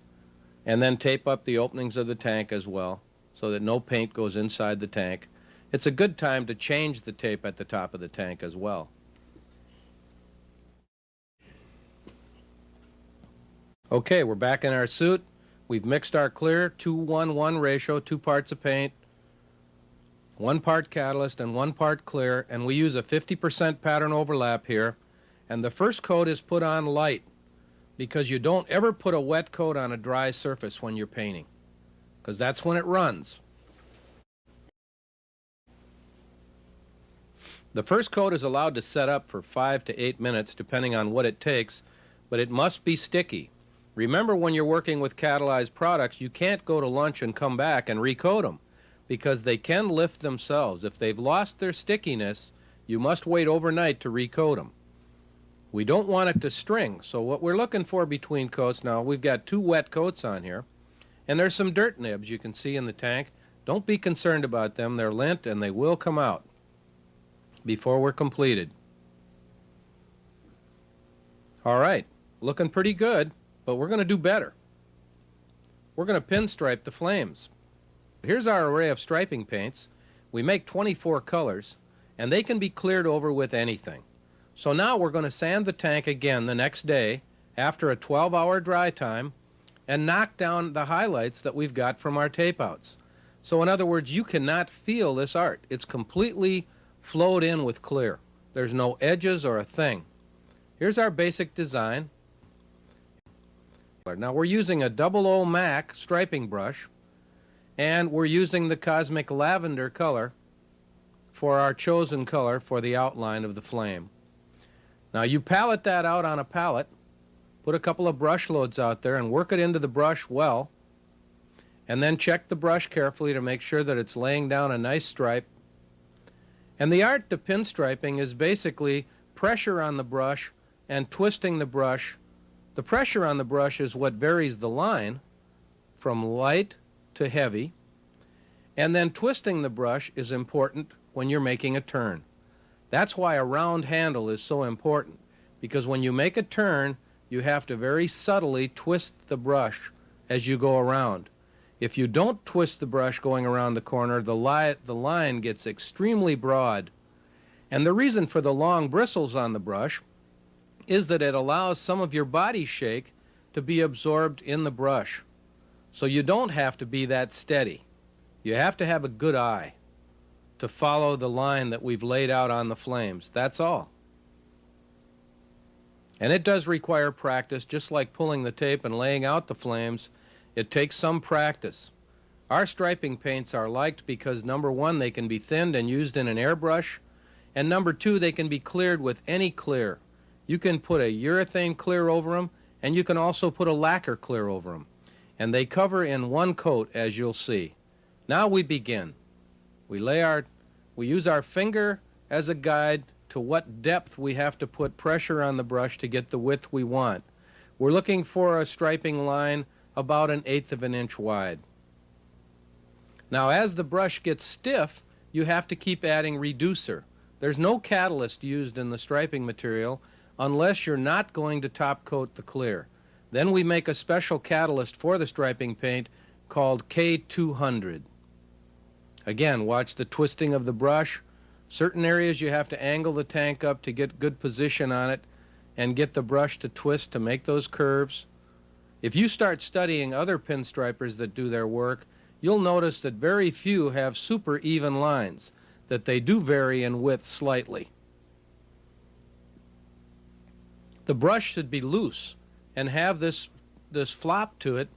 And then tape up the openings of the tank as well so that no paint goes inside the tank. It's a good time to change the tape at the top of the tank as well. Okay, we're back in our suit. We've mixed our clear 2-1-1 ratio, 2 parts of paint, 1 part catalyst and 1 part clear, and we use a 50% pattern overlap here. And the first coat is put on light because you don't ever put a wet coat on a dry surface when you're painting, because that's when it runs. The first coat is allowed to set up for 5 to 8 minutes depending on what it takes, but it must be sticky. Remember, when you're working with catalyzed products, you can't go to lunch and come back and recoat them because they can lift themselves. If they've lost their stickiness, you must wait overnight to recoat them. We don't want it to string, so what we're looking for between coats now, we've got 2 wet coats on here, and there's some dirt nibs you can see in the tank. Don't be concerned about them. They're lint and they will come out before we're completed. All right, looking pretty good. But we're going to do better. We're going to pinstripe the flames. Here's our array of striping paints. We make 24 colors, and they can be cleared over with anything. So now we're going to sand the tank again the next day after a 12-hour dry time and knock down the highlights that we've got from our tape outs. So in other words, you cannot feel this art. It's completely flowed in with clear. There's no edges or a thing. Here's our basic design. Now we're using a 00 MAC striping brush, and we're using the Cosmic Lavender color for our chosen color for the outline of the flame. Now you palette that out on a palette, put a couple of brush loads out there and work it into the brush well, and then check the brush carefully to make sure that it's laying down a nice stripe. And the art to pinstriping is basically pressure on the brush and twisting the brush. The pressure on the brush is what varies the line from light to heavy, and then twisting the brush is important when you're making a turn. That's why a round handle is so important, because when you make a turn, you have to very subtly twist the brush as you go around. If you don't twist the brush going around the corner, the line gets extremely broad. And the reason for the long bristles on the brush is that it allows some of your body shake to be absorbed in the brush. So you don't have to be that steady. You have to have a good eye to follow the line that we've laid out on the flames. That's all. And it does require practice, just like pulling the tape and laying out the flames. It takes some practice. Our striping paints are liked because, number one, they can be thinned and used in an airbrush, and number two, they can be cleared with any clear. You can put a urethane clear over them, and you can also put a lacquer clear over them. And they cover in one coat, as you'll see. Now we begin. We use our finger as a guide to what depth we have to put pressure on the brush to get the width we want. We're looking for a striping line about 1/8 of an inch wide. Now as the brush gets stiff, you have to keep adding reducer. There's no catalyst used in the striping material unless you're not going to top coat the clear. Then we make a special catalyst for the striping paint called K200. Again, watch the twisting of the brush. Certain areas you have to angle the tank up to get good position on it and get the brush to twist to make those curves. If you start studying other pinstripers that do their work, you'll notice that very few have super even lines, that they do vary in width slightly. The brush should be loose and have this flop to it.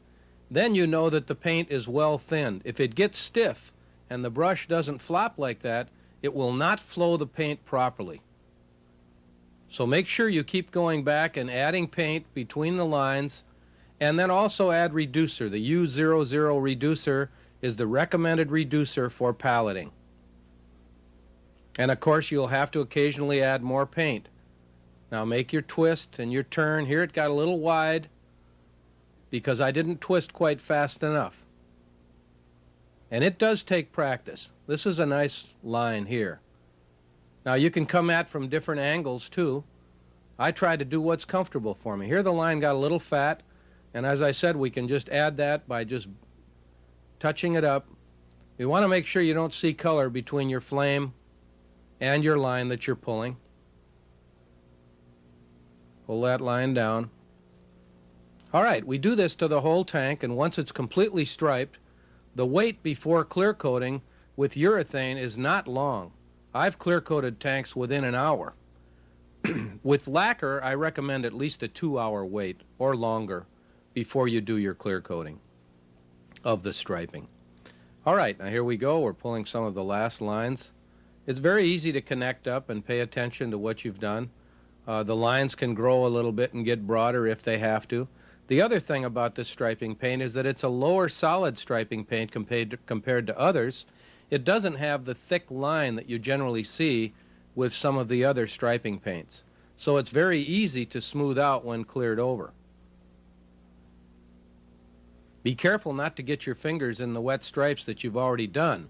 Then you know that the paint is well thinned. If it gets stiff and the brush doesn't flop like that, it will not flow the paint properly. So make sure you keep going back and adding paint between the lines, and then also add reducer. The U00 reducer is the recommended reducer for paletting. And of course you'll have to occasionally add more paint. Now make your twist and your turn. Here it got a little wide because I didn't twist quite fast enough. And it does take practice. This is a nice line here. Now you can come at from different angles too. I try to do what's comfortable for me. Here the line got a little fat, and as I said, we can just add that by just touching it up. We want to make sure you don't see color between your flame and your line that you're pulling. Pull that line down. All right, we do this to the whole tank, and once it's completely striped, the wait before clear coating with urethane is not long. I've clear coated tanks within an hour. With lacquer, I recommend at least a 2-hour wait or longer before you do your clear coating of the striping. All right, now here we go. We're pulling some of the last lines. It's very easy to connect up and pay attention to what you've done. The lines can grow a little bit and get broader if they have to. The other thing about this striping paint is that it's a lower solid striping paint compared to others. It doesn't have the thick line that you generally see with some of the other striping paints. So it's very easy to smooth out when cleared over. Be careful not to get your fingers in the wet stripes that you've already done.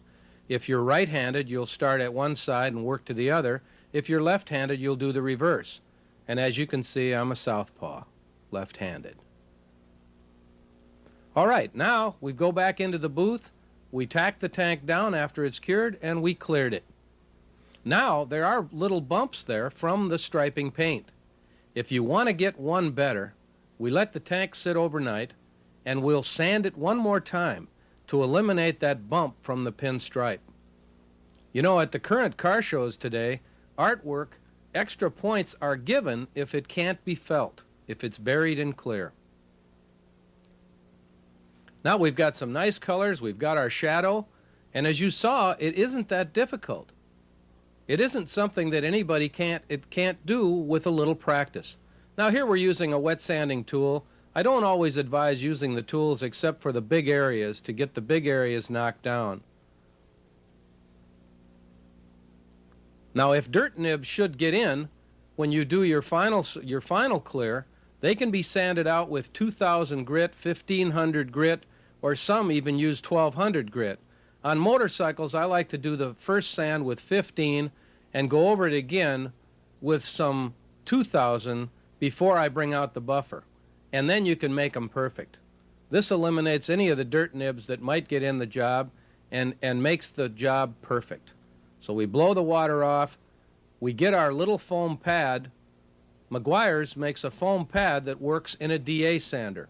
If you're right-handed, you'll start at one side and work to the other. If you're left-handed, you'll do the reverse. And as you can see, I'm a southpaw, left-handed. All right, now we go back into the booth, we tack the tank down after it's cured, and we cleared it. Now, there are little bumps there from the striping paint. If you want to get one better, we let the tank sit overnight, and we'll sand it one more time to eliminate that bump from the pinstripe. You know, at the current car shows today, artwork, extra points are given if it can't be felt, if it's buried in clear. Now we've got some nice colors, we've got our shadow, and as you saw, it isn't that difficult. It isn't something that anybody can't do with a little practice. Now here we're using a wet sanding tool. I don't always advise using the tools except for the big areas to get the big areas knocked down. Now if dirt nibs should get in when you do your final clear, they can be sanded out with 2000 grit, 1500 grit, or some even use 1200 grit. On motorcycles, I like to do the first sand with 15 and go over it again with some 2000 before I bring out the buffer. And then you can make them perfect. This eliminates any of the dirt nibs that might get in the job and makes the job perfect. So we blow the water off, we get our little foam pad. Meguiar's makes a foam pad that works in a DA sander.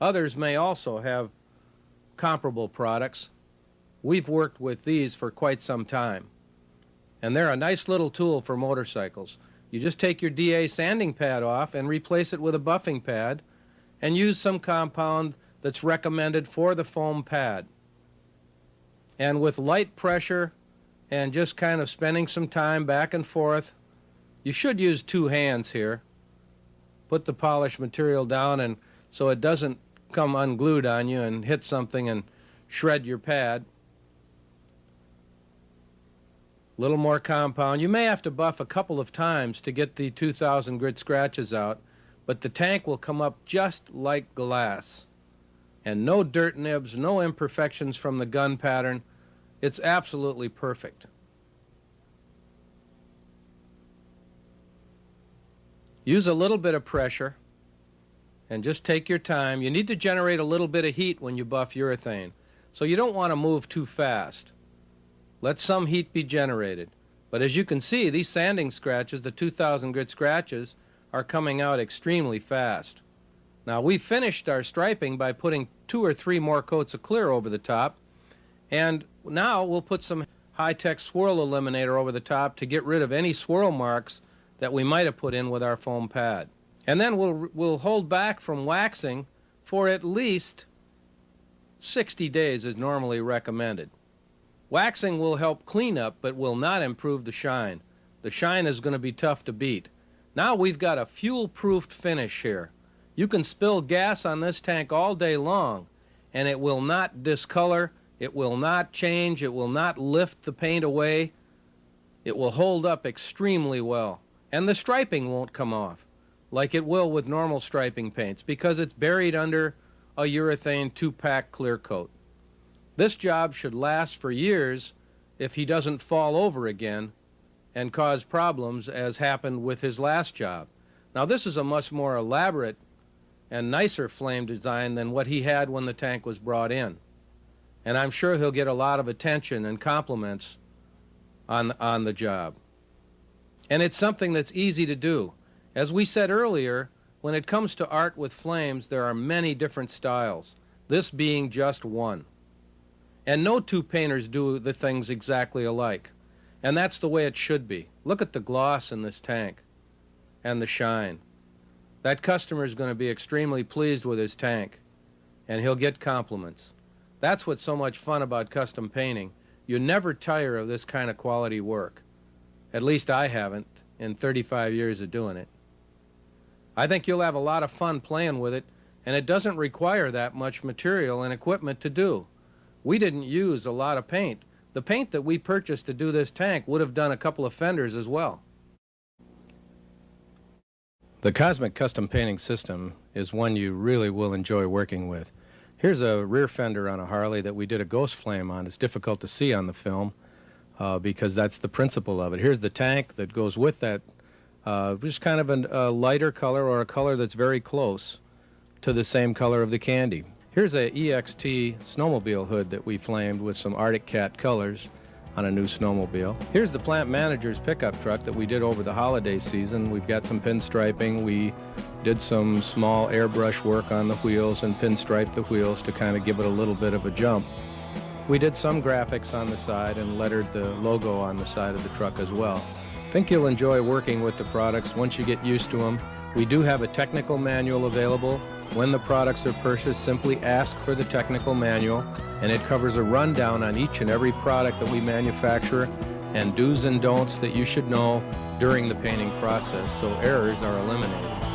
Others may also have comparable products. We've worked with these for quite some time. And they're a nice little tool for motorcycles. You just take your DA sanding pad off and replace it with a buffing pad and use some compound that's recommended for the foam pad. And with light pressure and just kind of spending some time back and forth, you should use 2 hands here. Put the polished material down and so it doesn't come unglued on you and hit something and shred your pad. A little more compound. You may have to buff a couple of times to get the 2,000 grit scratches out, but the tank will come up just like glass. And no dirt nibs, no imperfections from the gun pattern. It's absolutely perfect. Use a little bit of pressure and just take your time. You need to generate a little bit of heat when you buff urethane, so you don't want to move too fast. Let some heat be generated. But as you can see, these sanding scratches, the 2,000 grit scratches, are coming out extremely fast. Now, we finished our striping by putting 2 or 3 more coats of clear over the top, and now we'll put some high-tech swirl eliminator over the top to get rid of any swirl marks that we might have put in with our foam pad. And then we'll hold back from waxing for at least 60 days is normally recommended. Waxing will help clean up, but will not improve the shine. The shine is going to be tough to beat. Now we've got a fuel-proofed finish here. You can spill gas on this tank all day long, and it will not discolor, it will not change, it will not lift the paint away. It will hold up extremely well. And the striping won't come off, like it will with normal striping paints, because it's buried under a urethane 2-pack clear coat. This job should last for years if he doesn't fall over again and cause problems as happened with his last job. Now, this is a much more elaborate and nicer flame design than what he had when the tank was brought in. And I'm sure he'll get a lot of attention and compliments on the job. And it's something that's easy to do. As we said earlier, when it comes to art with flames, there are many different styles, this being just one. And no two painters do the things exactly alike. And that's the way it should be. Look at the gloss in this tank and the shine. That customer is going to be extremely pleased with his tank, and he'll get compliments. That's what's so much fun about custom painting. You never tire of this kind of quality work. At least I haven't in 35 years of doing it. I think you'll have a lot of fun playing with it, and it doesn't require that much material and equipment to do. We didn't use a lot of paint. The paint that we purchased to do this tank would have done a couple of fenders as well. The Cosmic Custom Painting System is one you really will enjoy working with. Here's a rear fender on a Harley that we did a ghost flame on. It's difficult to see on the film because that's the principle of it. Here's the tank that goes with that, just kind of a lighter color or a color that's very close to the same color of the candy. Here's a EXT snowmobile hood that we flamed with some Arctic Cat colors on a new snowmobile. Here's the plant manager's pickup truck that we did over the holiday season. We've got some pinstriping. We did some small airbrush work on the wheels and pinstriped the wheels to kind of give it a little bit of a jump. We did some graphics on the side and lettered the logo on the side of the truck as well. I think you'll enjoy working with the products once you get used to them. We do have a technical manual available. When the products are purchased, simply ask for the technical manual, and it covers a rundown on each and every product that we manufacture and do's and don'ts that you should know during the painting process, so errors are eliminated.